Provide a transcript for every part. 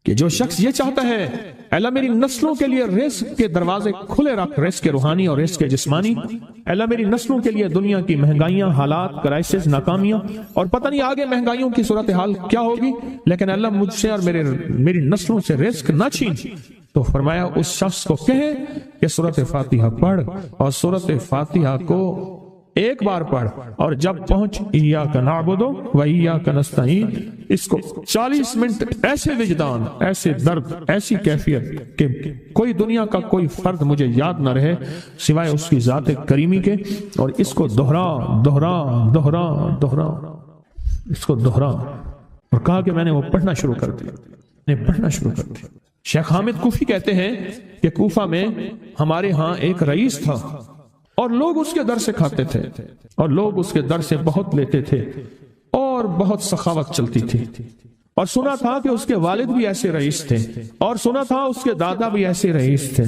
کہ جو شخص یہ چاہتا ہے اللہ میری نسلوں کے لیے رزق کے دروازے کھلے رکھ، رزق کے روحانی اور رزق کے جسمانی، اللہ میری نسلوں کے لیے دنیا کی مہنگائیاں، حالات، کرائسس، ناکامیاں، اور پتہ نہیں آگے مہنگائیوں کی صورتحال کیا ہوگی، لیکن اللہ مجھ سے اور میری نسلوں سے رزق نہ چھین، تو فرمایا اس شخص کو کہے کہ سورۃ فاتحہ پڑھ، اور سورۃ فاتحہ کو ایک بار پڑھ، اور جب پہنچ ایاک نعبد و ایاک نستعین، اس کو 40 منٹ ایسے وجدان، ایسے درد، ایسی کیفیت کہ کوئی دنیا کا کوئی فرد مجھے یاد نہ رہے سوائے اس کی ذات کریمی کے، اور اس کو دہرا دہرا دہرا دہرا، اس کو دہرا، اور کہا کہ میں نے وہ پڑھنا شروع کر دیا، شیخ حامد کوفی کہتے ہیں کہ کوفہ میں ہمارے ہاں ایک رئیس تھا، اور لوگ اس کے در سے کھاتے تھے، اور لوگ اس کے در سے بہت لیتے تھے، اور بہت سخاوت چلتی تھی، اور سنا تھا کہ اس کے والد بھی ایسے رئیس تھے، اور سنا تھا اس کے دادا بھی ایسے رئیس تھے،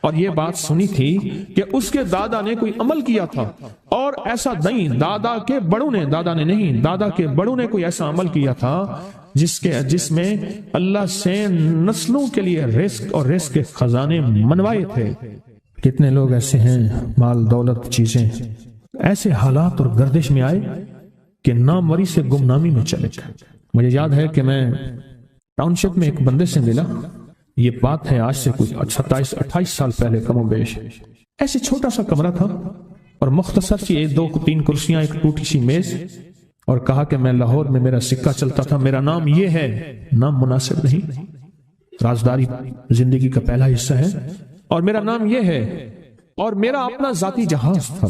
اور یہ بات سنی تھی کہ اس کے دادا نے کوئی عمل کیا تھا، اور ایسا نہیں، دادا کے بڑوں نے کوئی ایسا عمل کیا تھا جس میں اللہ سے نسلوں کے لیے رزق اور رزق کے خزانے منوائے تھے۔ کتنے لوگ ایسے ہیں، مال دولت چیزیں ایسے حالات اور گردش میں آئے کہ ناموری سے گمنامی میں چلے گئے۔ مجھے یاد ہے کہ میں ٹاؤن شپ میں ایک بندے سے ملا، یہ بات ہے آج سے کچھ 27-28 سال پہلے کم و بیش، ایسے چھوٹا سا کمرہ تھا اور مختصر سی 2-3 کرسیاں، ایک ٹوٹی سی میز، اور کہا کہ میں لاہور میں میرا سکہ چلتا تھا، میرا نام یہ ہے، نام مناسب نہیں، رازداری زندگی کا پہلا حصہ ہے، اور میرا نام یہ ہے، اور میرا اپنا ذاتی جہاز تھا،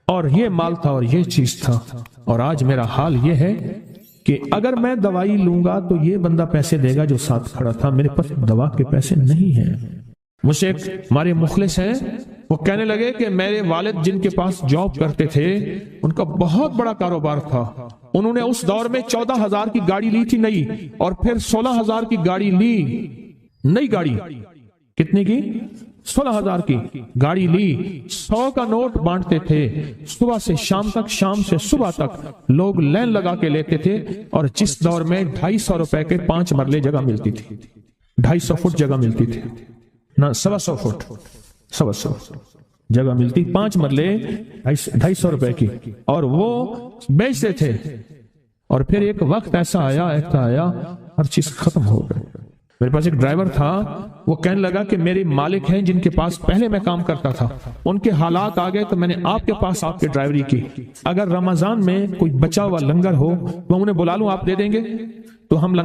اور یہ مال تھا، اور یہ چیز تھا، اور آج میرا حال یہ ہے کہ اگر میں دوائی لوں گا تو یہ بندہ پیسے دے گا جو ساتھ کھڑا تھا، میرے پاس دوا کے پیسے نہیں ہیں۔ مجھ سے ایک ہمارے مخلص ہیں، وہ کہنے لگے کہ میرے والد جن کے پاس جاب کرتے تھے ان کا بہت بڑا کاروبار تھا، انہوں نے اس دور میں 14,000 کی گاڑی لی تھی نئی، اور پھر 16,000 کی گاڑی لی، نئی گاڑی، کتنے کی؟ 16,000 کی گاڑی لی، 100 کا نوٹ بانٹتے تھے، صبح سے شام تک، شام سے صبح تک لوگ لین لگا کے لیتے تھے، اور جس دور میں 250 روپے کے 5 مرلے جگہ ملتی تھی، 250 فٹ جگہ ملتی تھی، نہ 125 فٹ، 125 جگہ ملتی، 5 مرلے 250 روپے کی، اور وہ بیچتے تھے۔ اور پھر ایک وقت ایسا آیا ہر چیز ختم ہو گئی۔ میرے پاس ایک ڈرائیور تھا، وہ کہنے لگا کہ میرے مالک ہیں جن کے پاس پہلے میں کام کرتا تھا، ان کے حالات آ گئے تو میں نے آپ کے پاس آپ کے ڈرائیوری کی، اگر رمضان میں کوئی بچا ہوا لنگر ہو تو انہیں بلا لوں، آپ دے دیں گے؟ تو ہم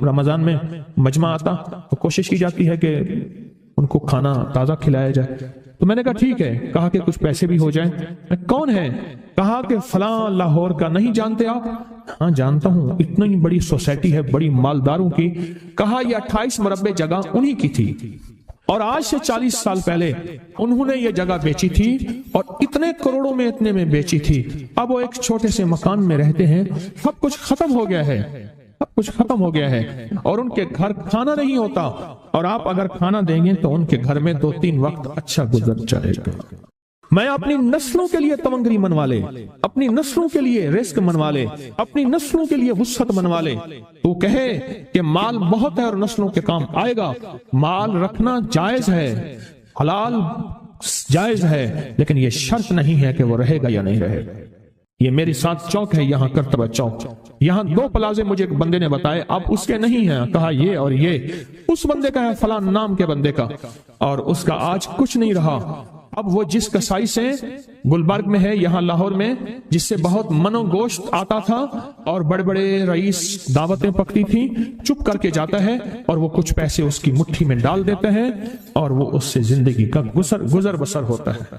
رمضان میں مجمع آتا تو کوشش کی جاتی ہے کہ ان کو کھانا تازہ کھلایا جائے، تو میں نے کہا ٹھیک ہے، کہا کہ کچھ پیسے بھی ہو جائیں۔ کون ہے؟ کہا کہ فلاں لاہور کا، نہیں جانتے آپ؟ ہاں جانتا ہوں، اتنی بڑی سوسائٹی ہے، بڑی مالداروں کی۔ کہا یہ 28 مربع جگہ انہی کی تھی، اور آج سے 40 سال پہلے انہوں نے یہ جگہ بیچی تھی، اور اتنے کروڑوں میں اتنے میں بیچی تھی، اب وہ ایک چھوٹے سے مکان میں رہتے ہیں، سب کچھ ختم ہو گیا ہے، سب کچھ ختم ہو گیا ہے، اور ان کے گھر کھانا نہیں ہوتا، اور آپ اگر کھانا دیں گے تو ان کے گھر میں 2-3 وقت اچھا گزر جائے گا۔ میں اپنی نسلوں کے لیے تمنگری منوا لے، اپنی نسلوں کے لیے رزق منوا لے، اپنی نسلوں کے لیے وسعت منوا لے۔ تو کہے کہ مال بہت ہے اور نسلوں کے کام آئے گا، مال رکھنا جائز ہے، حلال جائز ہے، لیکن یہ شرط نہیں ہے کہ وہ رہے گا یا نہیں رہے گا۔ یہ میری ساتھ چوک ہے، یہاں کرتبہ چوک، یہاں 2 پلازے مجھے ایک بندے نے بتائے، اب اس کے نہیں ہیں، کہا یہ اور یہ اس بندے کا ہے، فلاں نام کے بندے کا، اور اس کا آج کچھ نہیں رہا۔ اب وہ جس کسائی سے گلبرگ میں ہے، یہاں لاہور میں، جس سے بہت منو گوشت آتا تھا اور بڑے بڑے رئیس دعوتیں پکتی تھیں، چپ کر کے جاتا ہے اور وہ کچھ پیسے اس کی مٹھی میں ڈال دیتا ہے اور وہ اس سے زندگی کا گزر بسر ہوتا ہے۔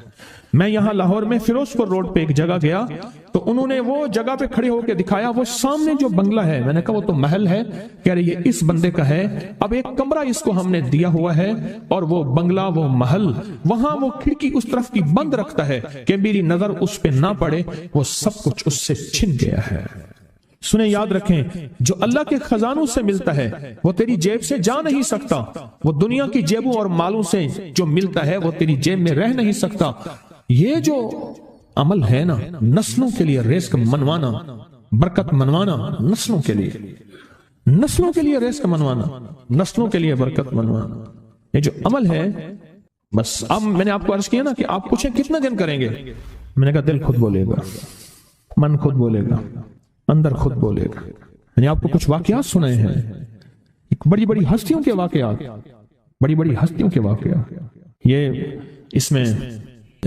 میں یہاں لاہور میں فیروز پور روڈ پہ ایک جگہ گیا تو انہوں نے وہ جگہ پہ کھڑے ہو کے دکھایا، وہ سامنے جو بنگلہ ہے، میں نے کہا وہ تو محل ہے، کہہ رہے یہ اس بندے کا ہے، اب ایک کمرہ اس کو ہم نے دیا ہوا ہے اور وہ بنگلہ، وہ محل، وہاں وہ کھڑکی اس طرف کی بند رکھتا ہے کہ میری نظر اس پہ نہ پڑے، وہ سب کچھ اس سے چھن گیا ہے۔ سنیں، یاد رکھیں، جو اللہ کے خزانوں سے ملتا ہے وہ تیری جیب سے جا نہیں سکتا، وہ دنیا کی جیبوں اور مالوں سے جو ملتا ہے وہ تیری جیب میں رہ نہیں سکتا۔ یہ جو عمل ہے نا، نسلوں کے لیے رزق منوانا، برکت منوانا، نسلوں کے لیے، نسلوں کے لیے رزق منوانا، نسلوں کے لیے برکت منوانا، یہ جو عمل ہے، بس اب میں نے آپ کو عرض کیا نا کہ آپ پوچھیں کتنے دن کریں گے، میں نے کہا دل خود بولے گا، من خود بولے گا، اندر خود بولے گا۔ میں نے آپ کو کچھ واقعات سنائے ہیں، ایک بڑی بڑی ہستیوں کے واقعات، بڑی بڑی ہستیوں کے واقعات۔ یہ اس میں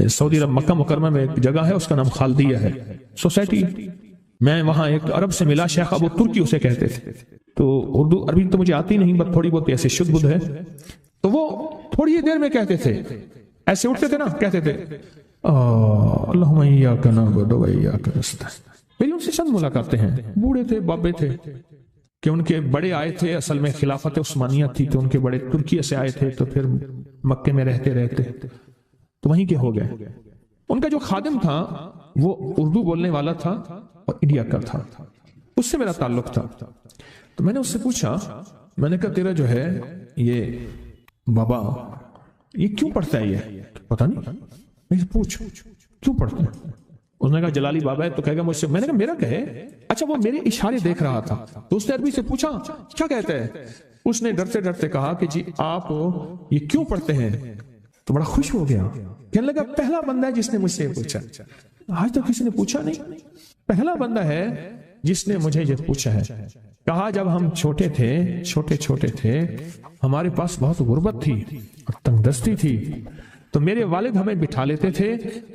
سعودی عرب مکہ مکرمہ میں ایک جگہ ہے، اس کا نام خالدیہ ہے سوسائٹی۔ میں وہاں ایک عرب سے ملا، شیخ ابو ترکی اسے کہتے تھے، تو اردو عربی تو مجھے آتی نہیں، بس تھوڑی بہت ایسے شد بدھ ہے، تو وہ تھوڑی دیر میں کہتے تھے، ایسے اٹھتے تھے نا، کہتے تھے اللہم ایاک نعبد و ایاک نستعین۔ میری ان سے چند ملاقاتیں ہیں، بوڑھے تھے، بابے تھے، کہ ان کے بڑے آئے تھے، اصل میں خلافت عثمانیہ تھی تو ان کے بڑے ترکیہ سے آئے تھے، تو پھر مکے میں رہتے تو وہیں کے ہو گئے۔ ان کا جو خادم تھا وہ اردو بولنے والا تھا اور انڈیا کا تھا، اس سے میرا تعلق تھا۔ تو میں نے اس سے پوچھا، میں نے کہا تیرا جو ہے یہ بابا یہ کیوں پڑھتا ہے؟ یہ پتہ نہیں، میں پوچھ کیوں پڑھتا ہے؟ اس نے کہا جلالی بابا ہے، تو کہے گا مجھ سے۔ میں نے کہا میرا کہے؟ اچھا وہ میرے اشارے دیکھ رہا تھا، تو اس نے عربی سے پوچھا کیا کہتا ہے؟ اس نے ڈرتے ڈرتے کہا کہ جی آپ یہ کیوں پڑھتے ہیں؟ تو بڑا خوش ہو گیا، کہنے لگا پہلا بندہ ہے جس نے مجھ سے پوچھا، آج تک کسی نے پوچھا نہیں، پہلا بندہ ہے جس نے مجھے یہ پوچھا ہے۔ کہا جب ہم چھوٹے تھے ہمارے پاس بہت غربت تھی اور تنگ دستی تھی، تو میرے والد ہمیں بٹھا لیتے تھے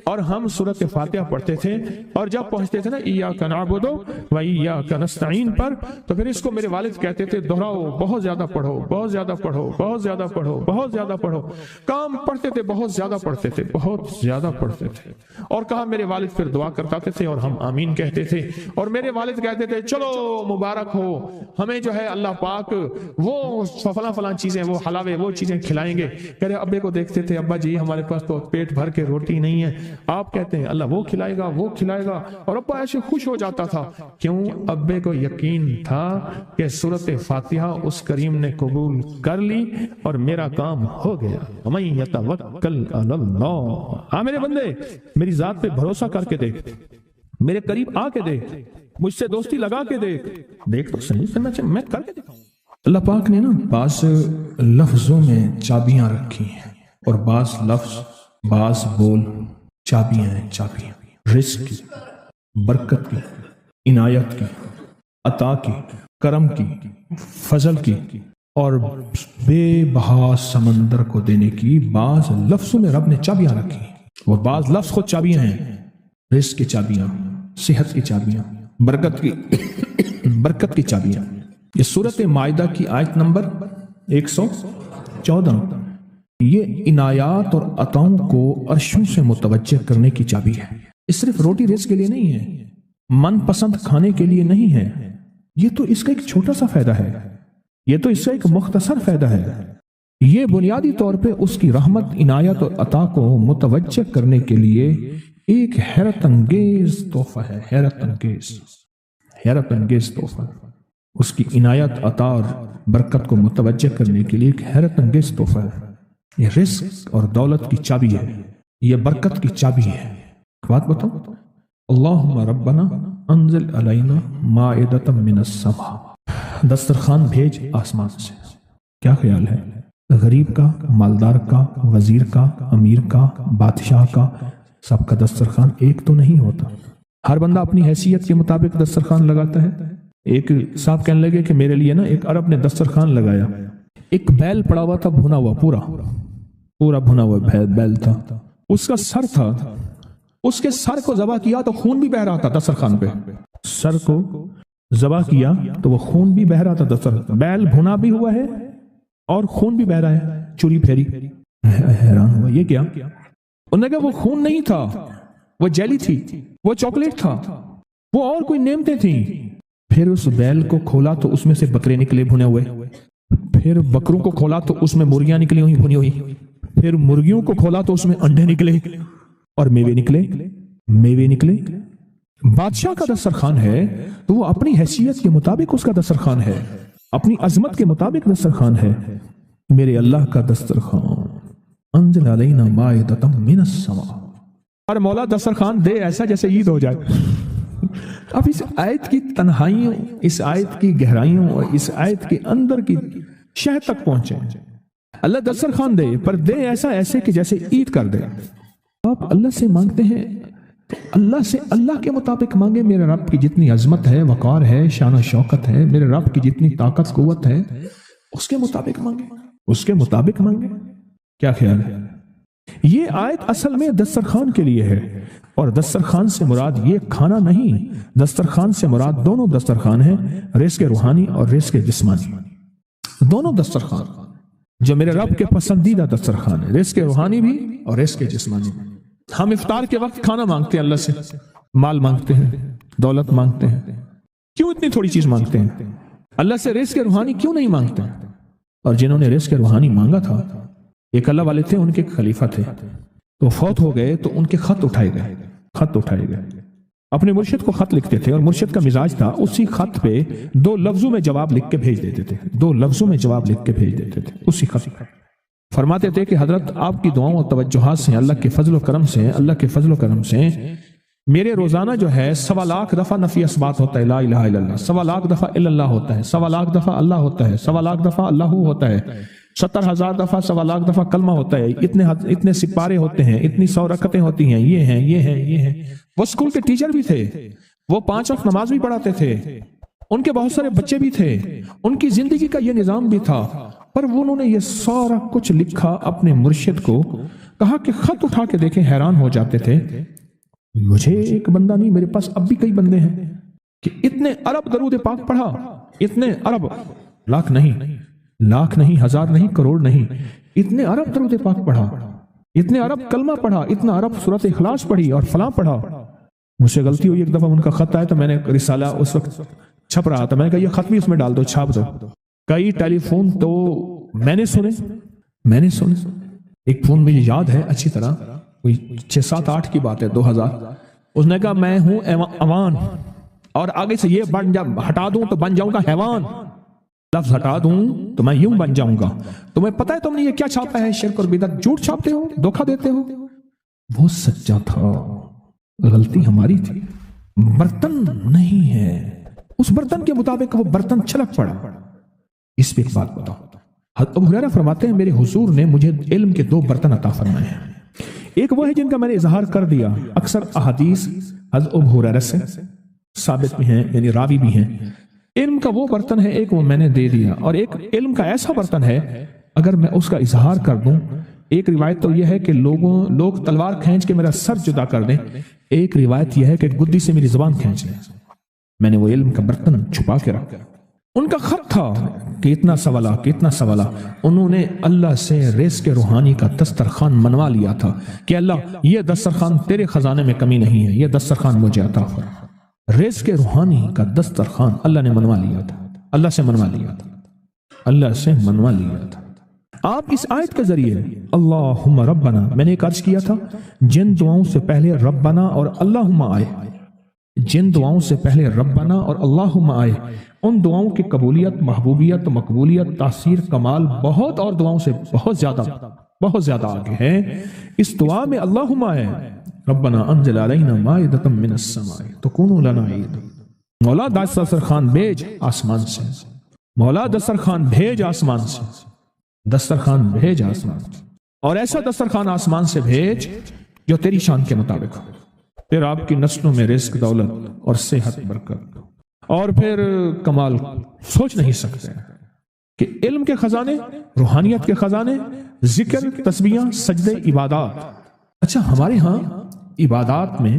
اور ہم سورۃ فاتحہ پڑھتے تھے، اور جب پہنچتے تھے نا ایاک نعبد و ایاک نستعین پر، تو پھر اس کو میرے والد کہتے تھے دہراؤ، بہت زیادہ پڑھو، بہت زیادہ پڑھو، بہت زیادہ پڑھو، بہت زیادہ پڑھو۔ کام پڑھتے تھے، بہت زیادہ پڑھتے تھے، بہت زیادہ پڑھتے تھے، اور کہا میرے والد پھر دعا کرتے تھے اور ہم آمین کہتے تھے، اور میرے والد کہتے تھے چلو مبارک ہو، ہمیں جو ہے اللہ پاک وہ فلاں چیزیں، وہ حلاوے، وہ چیزیں کھلائیں گے۔ کہہ رہے ابے کو دیکھتے تھے، ابا جی ہمارے پاس تو پیٹ بھر کے روٹی نہیں ہے، آپ کہتے ہیں اللہ وہ کھلائے گا، وہ کھلائے گا، اور ابا ایسے خوش ہو جاتا تھا۔ کیوں؟ ابے کو یقین تھا کہ سورۃ فاتحہ اس کریم نے قبول کر لی اور میرا کام ہو گیا۔ وَمَن يَتَوَکَّلْ عَلَى اللَّهِ۔ میرے بندے میری ذات پہ بھروسہ کر کے دیکھ، میرے قریب آ کے دیکھ، مجھ سے دوستی لگا کے دیکھ تو صحیح، میں کر کے دکھاؤں۔ اللہ پاک نے نا بعض لفظوں میں چابیاں رکھی ہیں، اور بعض لفظ، بعض بول چابیاں ہیں، چابیاں رزق کی، برکت کی، عنایت کی، عطا کی، کرم کی، فضل کی، اور بے بہا سمندر کو دینے کی بعض لفظوں میں رب نے چابیاں رکھی ہیں، اور بعض لفظ خود چابیاں ہیں، رزق کی چابیاں، صحت کی چابیاں، برکت کی چابیاں۔ یہ سورۃ مائدہ کی آیت نمبر 114، یہ عنایات اور عطاؤں کو عرشوں سے متوجہ کرنے کی چابی ہے۔ یہ صرف روٹی رزق کے لیے نہیں ہے، من پسند کھانے کے لیے نہیں ہے، یہ تو اس کا ایک چھوٹا سا فائدہ ہے، یہ تو اس کا ایک مختصر فائدہ ہے۔ یہ بنیادی طور پہ اس کی رحمت، عنایت اور عطا کو متوجہ کرنے کے لیے ایک حیرت انگیز تحفہ ہے، حیرت انگیز تحفہ، اس کی عنایت، عطا اور برکت کو متوجہ کرنے کے لیے ایک حیرت انگیز تحفہ ہے۔ یہ رزق اور دولت کی چابی ہے، یہ برکت کی چابی ہے۔ بات بتاؤ، اللہم ربنا انزل علینا مائدۃ من السماء، دسترخوان بھیج آسمان سے۔ کیا خیال ہے؟ غریب کا، مالدار کا، وزیر کا، امیر کا، بادشاہ کا، سب کا دسترخوان ایک تو نہیں ہوتا، ہر بندہ اپنی حیثیت کے مطابق دسترخوان لگاتا ہے۔ ایک صاحب کہنے لگے کہ میرے لیے نا ایک عرب نے دسترخوان لگایا، ایک بیل پڑا ہوا تھا، بھنا ہوا، پورا بھنا ہوا بیل تھا، اس کا سر تھا، اس کے سر کو ذبح کیا تو خون بھی بہ رہا تھا دسترخوان پہ، سر کو ذبح کیا تو وہ خون بھی بہ رہا تھا دسترخوان، بیل بھنا بھی ہوا ہے اور خون بھی بہ رہا ہے، چوری پھیری۔ حیران ہوا یہ کیا؟ انہوں نے کہا وہ خون نہیں تھا، وہ جیلی تھی، وہ چاکلیٹ تھا، وہ اور کوئی نعمتیں تھیں۔ پھر اس بیل کو کھولا تو اس میں سے بکرے نکلے بھنے ہوئے، پھر بکروں کو کھولا تو اس میں مرغیاں نکلی ہوئی بھنی ہوئی، پھر مرغیوں کو کھولا تو اس میں انڈے نکلے اور میوے نکلے۔ بادشاہ کا دسترخوان ہے تو وہ اپنی حیثیت کے مطابق اس کا دسترخوان ہے، اپنی عظمت کے مطابق دسترخوان ہے۔ میرے اللہ کا دسترخوان، انزل علینا مائدۃ من السماء، اور مولا دسترخوان دے ایسا جیسے عید ہو جائے، اب اس آیت کی تنہائیوں، اس آیت کی گہرائیوں اور اس آیت کے اندر کی شہ تک پہنچے۔ اللہ دسترخوان دے، پر دے ایسا ایسے کہ جیسے عید کر دے۔ آپ اللہ سے مانگتے ہیں تو اللہ سے اللہ کے مطابق مانگے۔ میرے رب کی جتنی عظمت ہے، وقار ہے، شان و شوکت ہے، میرے رب کی جتنی طاقت قوت ہے، اس کے مطابق مانگے، اس کے مطابق مانگے۔ کیا خیال ہے؟ یہ آیت اصل میں دسترخوان کے لیے ہے، اور دسترخوان سے مراد یہ کھانا نہیں، دسترخوان سے مراد دونوں دسترخوان ہیں، رزق روحانی اور رزق جسمانی۔ دونوں دسترخوان جو میرے رب کے پسندیدہ دسترخوان ہے، رزق روحانی بھی اور رزق جسمانی بھی۔ ہم افطار کے وقت کھانا مانگتے ہیں اللہ سے، مال مانگتے ہیں، دولت مانگتے ہیں، کیوں اتنی تھوڑی چیز مانگتے ہیں؟ اللہ سے رزق روحانی کیوں نہیں مانگتے؟ اور جنہوں نے رزق روحانی مانگا تھا، ایک اللہ والے تھے، ان کے خلیفہ تھے، تو فوت ہو گئے تو ان کے خط اٹھائے گئے، خط اٹھائے گئے۔ اپنے مرشد کو خط لکھتے تھے، اور مرشد کا مزاج تھا اسی خط پہ 2 لفظوں میں جواب لکھ کے بھیج دیتے تھے، 2 لفظوں میں جواب لکھ کے بھیج دیتے تھے اسی خط پہ۔ فرماتے تھے کہ حضرت آپ کی دعاؤں اور توجہات سے، اللہ کے فضل و کرم سے، اللہ کے فضل و کرم سے میرے روزانہ جو ہے 1.25 لاکھ دفعہ نفی اثبات ہوتا ہے، لا الہ الا اللہ، 1.25 لاکھ دفعہ الا اللہ ہوتا ہے، 1.25 لاکھ دفعہ اللہ ہوتا ہے، 1.25 لاکھ دفعہ اللہ ہوتا ہے، 70,000 دفعہ 1.25 لاکھ دفعہ کلمہ ہوتا ہے، اتنے سپارے ہوتے ہیں، اتنی 100 رکعتیں ہوتی ہیں، یہ ہیں یہ ہیں یہ ہیں۔ وہ اسکول کے ٹیچر بھی تھے، وہ 5 وقت نماز بھی پڑھاتے تھے، ان کے بہت سارے بچے بھی تھے، ان کی زندگی کا یہ نظام بھی تھا، پر انہوں نے یہ سارا کچھ لکھا اپنے مرشد کو، کہا کہ خط اٹھا کے دیکھیں، حیران ہو جاتے تھے، مجھے ایک بندہ نہیں، میرے پاس اب بھی کئی بندے ہیں کہ اتنے ارب درود پاک پڑھا، اتنے ارب، لاکھ نہیں، ہزار نہیں، کروڑ نہیں، اتنے ارب درود پاک پڑھا، اتنے ارب کلمہ پڑھا، اتنا ارب سورۃ اخلاص پڑھی اور فلاں پڑھا۔ مجھ سے غلطی ہوئی، ایک دفعہ ان کا خط آیا تو میں نے رسالہ اس وقت چھپ رہا تھا، میں نے کہا یہ خط بھی اس میں ڈال دو، چھاپ دو۔ کئی ٹیلی فون تو میں نے سنے، ایک فون مجھے یاد ہے اچھی طرح، کوئی 6 7 8 کی بات ہے، 2000۔ اس نے کہا میں ہوں اوان، اور آگے سے یہ ہٹا دوں تو بن جاؤں گا حیوان، لفظ ہٹا دوں تو میں یوں بن جاؤں گا۔ تمہیں پتہ ہے تم نے یہ کیا چھاپا ہے؟ شرک اور بدعت، جھوٹ چھاپتے ہو، دھوکہ دیتے ہو۔ وہ سچا تھا، غلطی ہماری تھی، برتن نہیں ہے، اس برتن کے مطابق وہ برتن چھلک پڑا۔ اس پہ ایک بات بتاؤ، حضرت ابو ہریرہ فرماتے ہیں میرے حضور نے مجھے علم کے 2 برتن عطا فرمائے ہیں، ایک وہ ہے جن کا میں نے اظہار کر دیا، اکثر احادیث حضرت ابو ہریرہ سے ثابت بھی ہیں، یعنی راوی بھی ہیں۔ علم کا وہ برتن ہے، ایک وہ میں نے دے دیا، اور ایک علم کا ایسا برتن ہے اگر میں اس کا اظہار کر دوں، ایک روایت تو یہ ہے کہ لوگ تلوار کھینچ کے میرا سر جدا کر دیں، ایک روایت یہ ہے کہ گدی سے میری زبان کھینچ لیں۔ میں نے وہ علم کا برتن چھپا کے رکھا۔ ان کا خط تھا کہ اتنا سوالا، انہوں نے اللہ سے رزق روحانی کا دسترخوان منوا لیا تھا کہ اللہ یہ دسترخوان تیرے خزانے میں کمی نہیں ہے، یہ دسترخوان مجھے عطا فرما۔ رزق روحانی کا دسترخوان اللہ نے منوا لیا تھا، اللہ سے منوا لیا تھا۔ آپ اس آیت کے ذریعے اللہم ربنا، میں نے ایک عرض کیا تھا جن دعاؤں سے پہلے ربنا اور اللہم آئے، جن دعاؤں سے پہلے ربنا اور اللہم آئے، ان دعاؤں کی قبولیت، محبوبیت، مقبولیت، تاثیر، کمال بہت اور دعاؤں سے بہت زیادہ آگے ہے۔ اس دعا میں اللہم آئے، ربنا انزل علینا مائدۃ من السماء تکون لنا عید، مولا دسترخوان بھیج آسمان سے، مولا دسترخوان بھیج آسمان سے، دسترخوان بھیج آسمان سے، اور ایسا دسترخوان آسمان سے بھیج جو تیری شان کے مطابق ہو، پھر آپ کی نسلوں میں رزق، دولت اور صحت، برکت، اور پھر کمال سوچ نہیں سکتے کہ علم کے خزانے، روحانیت کے خزانے، ذکر، تسبیحاں، سجدے، عبادات۔ اچھا، ہمارے ہاں عبادات میں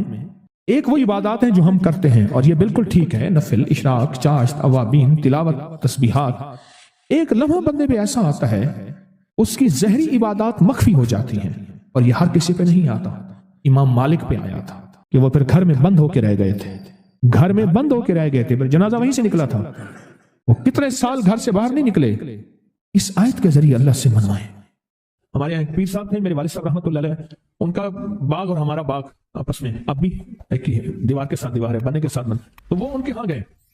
ایک وہ عبادات ہیں جو ہم کرتے ہیں اور یہ بالکل ٹھیک ہے، نفل، اشراق، چاشت، اوابین، تلاوت، تسبیحات۔ ایک لمحہ بندے پہ ایسا آتا ہے اس کی ظاہری عبادات مخفی ہو جاتی ہیں، اور یہ ہر کسی پہ نہیں آتا۔ امام مالک پہ آیا تھا کہ وہ پھر گھر میں بند ہو کے رہ گئے تھے، پھر جنازہ وہیں سے نکلا تھا، وہ کتنے سال گھر سے باہر نہیں نکلے۔ اس آیت کے ذریعے اللہ سے منوائیں۔ ہمارے یہاں ایک پیر صاحب تھے، میرے والد صاحب رحمۃ اللہ علیہ، ان کا باغ اور ہمارا باغ آپس میں اب بھی ایک ہی ہے، دیوار کے ساتھ دیوار ہے، بنے کے ساتھ بن، تو وہ ان کے ہاں گئے